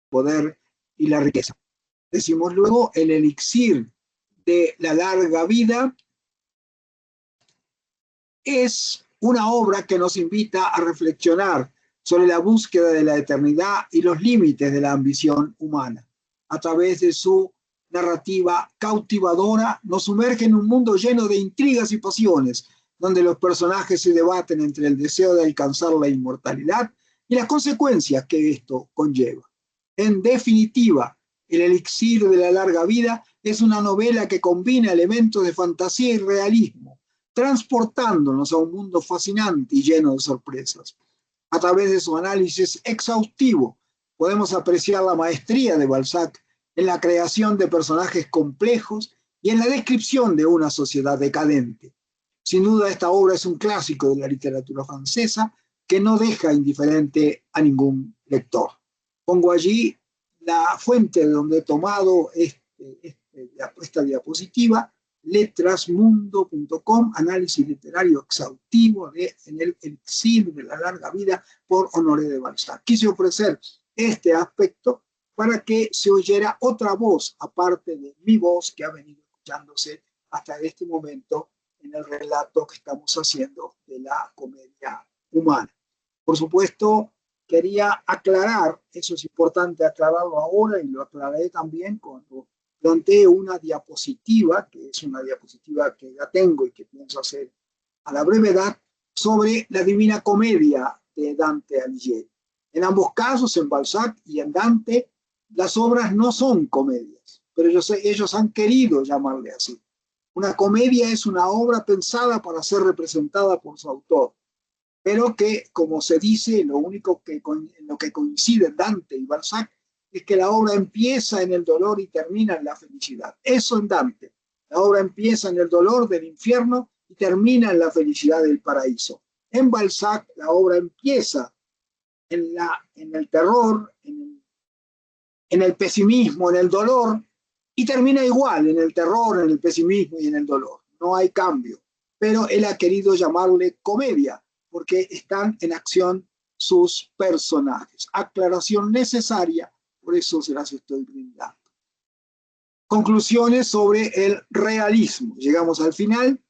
poder y la riqueza. Decimos luego, el elixir de la larga vida es una obra que nos invita a reflexionar sobre la búsqueda de la eternidad y los límites de la ambición humana. A través de su narrativa cautivadora, nos sumerge en un mundo lleno de intrigas y pasiones, donde los personajes se debaten entre el deseo de alcanzar la inmortalidad y las consecuencias que esto conlleva. En definitiva, El elixir de la larga vida es una novela que combina elementos de fantasía y realismo, transportándonos a un mundo fascinante y lleno de sorpresas. A través de su análisis exhaustivo, podemos apreciar la maestría de Balzac en la creación de personajes complejos y en la descripción de una sociedad decadente. Sin duda, esta obra es un clásico de la literatura francesa que no deja indiferente a ningún lector. Pongo allí la fuente de donde he tomado esta diapositiva, letrasmundo.com, análisis literario exhaustivo de En el elixir de la larga vida por Honoré de Balzac. Quise ofrecer este aspecto para que se oyera otra voz, aparte de mi voz que ha venido escuchándose hasta este momento en el relato que estamos haciendo de la comedia humana. Por supuesto, quería aclarar, eso es importante aclararlo ahora y lo aclararé también cuando planteé una diapositiva, que es una diapositiva que ya tengo y que pienso hacer a la brevedad, sobre la Divina Comedia de Dante Alighieri. En ambos casos, en Balzac y en Dante, las obras no son comedias, pero ellos han querido llamarle así. Una comedia es una obra pensada para ser representada por su autor, pero que, como se dice, lo único en lo que coinciden Dante y Balzac es que la obra empieza en el dolor y termina en la felicidad. Eso en Dante. La obra empieza en el dolor del infierno y termina en la felicidad del paraíso. En Balzac, la obra empieza en el terror, en el pesimismo, en el dolor, y termina igual en el terror, en el pesimismo y en el dolor. No hay cambio. Pero él ha querido llamarle comedia, porque están en acción sus personajes. Aclaración necesaria, por eso se las estoy brindando. Conclusiones sobre el realismo. Llegamos al final.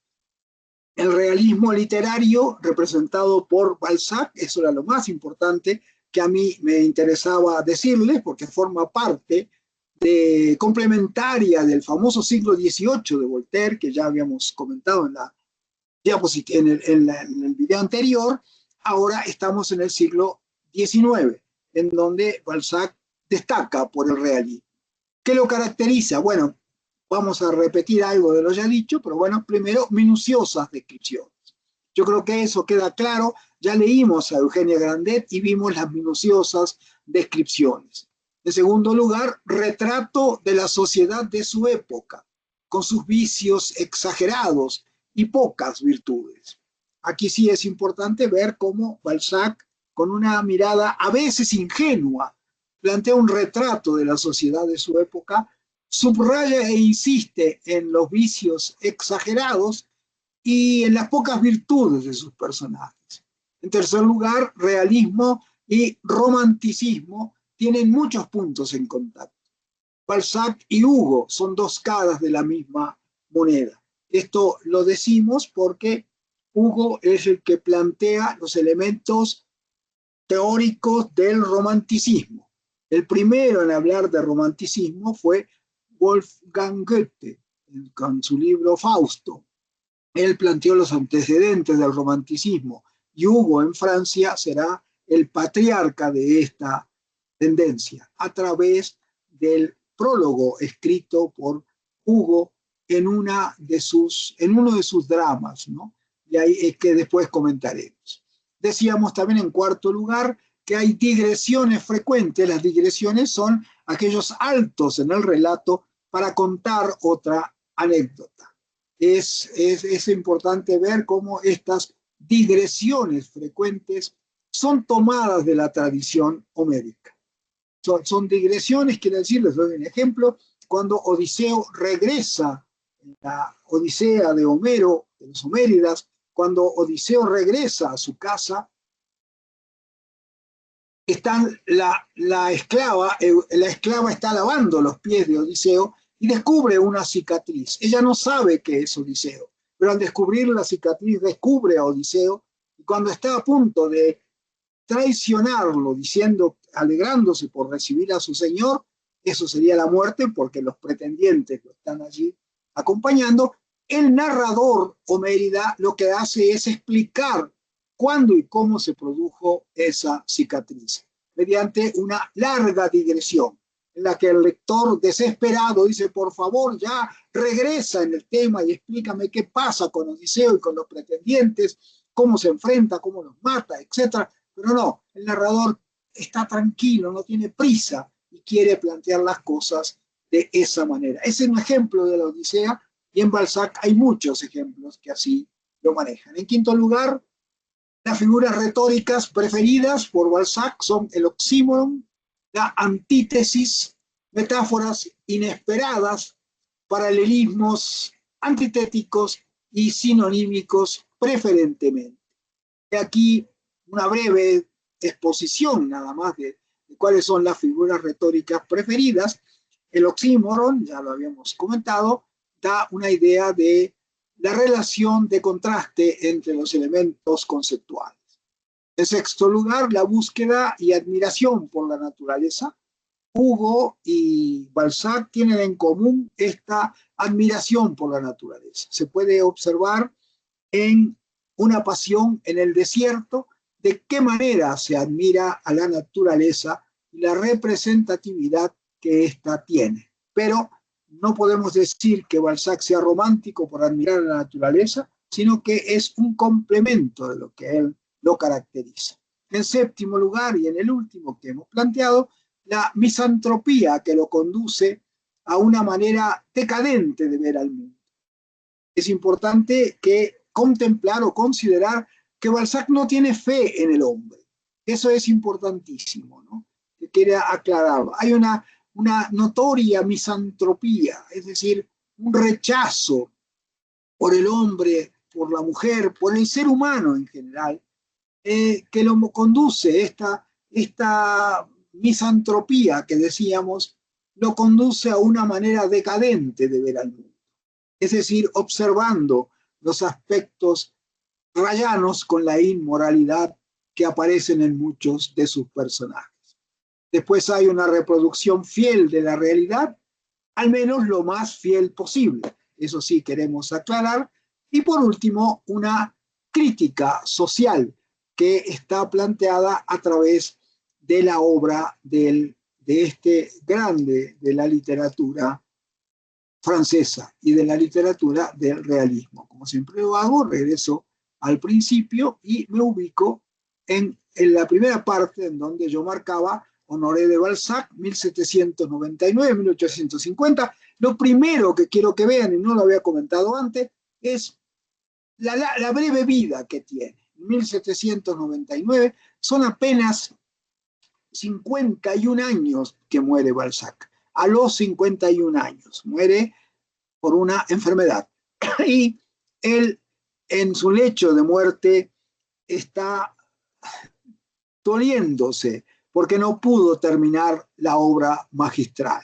El realismo literario representado por Balzac, eso era lo más importante que a mí me interesaba decirles, porque forma parte complementaria del famoso siglo XVIII de Voltaire, que ya habíamos comentado en la diapositiva, en el video anterior. Ahora estamos en el siglo XIX, en donde Balzac destaca por el realismo. ¿Qué lo caracteriza? Bueno, vamos a repetir algo de lo ya dicho, pero bueno, primero, minuciosas descripciones. Yo creo que eso queda claro. Ya leímos a Eugenia Grandet y vimos las minuciosas descripciones. En segundo lugar, retrato de la sociedad de su época, con sus vicios exagerados y pocas virtudes. Aquí sí es importante ver cómo Balzac, con una mirada a veces ingenua, plantea un retrato de la sociedad de su época, subraya e insiste en los vicios exagerados y en las pocas virtudes de sus personajes. En tercer lugar, realismo y romanticismo tienen muchos puntos en contacto. Balzac y Hugo son dos caras de la misma moneda. Esto lo decimos porque Hugo es el que plantea los elementos teóricos del romanticismo. El primero en hablar de romanticismo fue Wolfgang Goethe, con su libro Fausto. Él planteó los antecedentes del romanticismo y Hugo en Francia será el patriarca de esta tendencia a través del prólogo escrito por Hugo en uno de sus dramas, ¿no? Y ahí es que después comentaremos. Decíamos también en cuarto lugar que hay digresiones frecuentes. Las digresiones son aquellos altos en el relato para contar otra anécdota. Es importante ver cómo estas digresiones frecuentes son tomadas de la tradición homérica. Son digresiones, quiere decir, les doy un ejemplo, cuando Odiseo regresa, en la Odisea de Homero, de los Homéridas, cuando Odiseo regresa a su casa, la esclava está lavando los pies de Odiseo y descubre una cicatriz. Ella no sabe que es Odiseo, pero al descubrir la cicatriz descubre a Odiseo, y cuando está a punto de traicionarlo, diciendo, alegrándose por recibir a su señor, eso sería la muerte porque los pretendientes lo están allí acompañando, el narrador Homérida lo que hace es explicar cuándo y cómo se produjo esa cicatriz, mediante una larga digresión, en la que el lector desesperado dice, por favor, ya regresa en el tema y explícame qué pasa con Odiseo y con los pretendientes, cómo se enfrenta, cómo los mata, etc. Pero no, el narrador está tranquilo, no tiene prisa y quiere plantear las cosas de esa manera. Ese es un ejemplo de la Odisea, y en Balzac hay muchos ejemplos que así lo manejan. En quinto lugar, las figuras retóricas preferidas por Balzac son el oxímoron, la antítesis, metáforas inesperadas, paralelismos antitéticos y sinonímicos preferentemente. He aquí una breve exposición nada más de cuáles son las figuras retóricas preferidas. El oxímoron, ya lo habíamos comentado, da una idea de la relación de contraste entre los elementos conceptuales. En sexto lugar, la búsqueda y admiración por la naturaleza. Hugo y Balzac tienen en común esta admiración por la naturaleza. Se puede observar en Una pasión en el desierto de qué manera se admira a la naturaleza y la representatividad que ésta tiene. Pero no podemos decir que Balzac sea romántico por admirar a la naturaleza, sino que es un complemento de lo que él lo caracteriza. En séptimo lugar, y en el último que hemos planteado, la misantropía que lo conduce a una manera decadente de ver al mundo. Es importante que contemplar o considerar que Balzac no tiene fe en el hombre. Eso es importantísimo, ¿no? Que quería aclararlo. Hay una notoria misantropía, es decir, un rechazo por el hombre, por la mujer, por el ser humano en general, que lo conduce, esta misantropía que decíamos, lo conduce a una manera decadente de ver al mundo. Es decir, observando los aspectos rayanos con la inmoralidad que aparecen en muchos de sus personajes. Después hay una reproducción fiel de la realidad, al menos lo más fiel posible. Eso sí queremos aclarar. Y por último, una crítica social que está planteada a través de la obra de este grande de la literatura francesa y de la literatura del realismo. Como siempre lo hago, regreso al principio y me ubico en la primera parte en donde yo marcaba Honoré de Balzac, 1799-1850. Lo primero que quiero que vean, y no lo había comentado antes, es la breve vida que tiene. En 1799 son apenas 51 años que muere Balzac. A los 51 años muere por una enfermedad. Y él, en su lecho de muerte, está doliéndose porque no pudo terminar la obra magistral.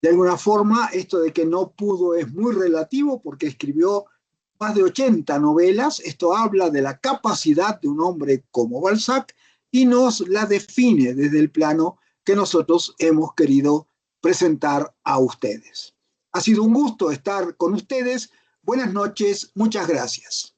De alguna forma, esto de que no pudo es muy relativo porque escribió más de 80 novelas. Esto habla de la capacidad de un hombre como Balzac y nos la define desde el plano que nosotros hemos querido presentar a ustedes. Ha sido un gusto estar con ustedes. Buenas noches, muchas gracias.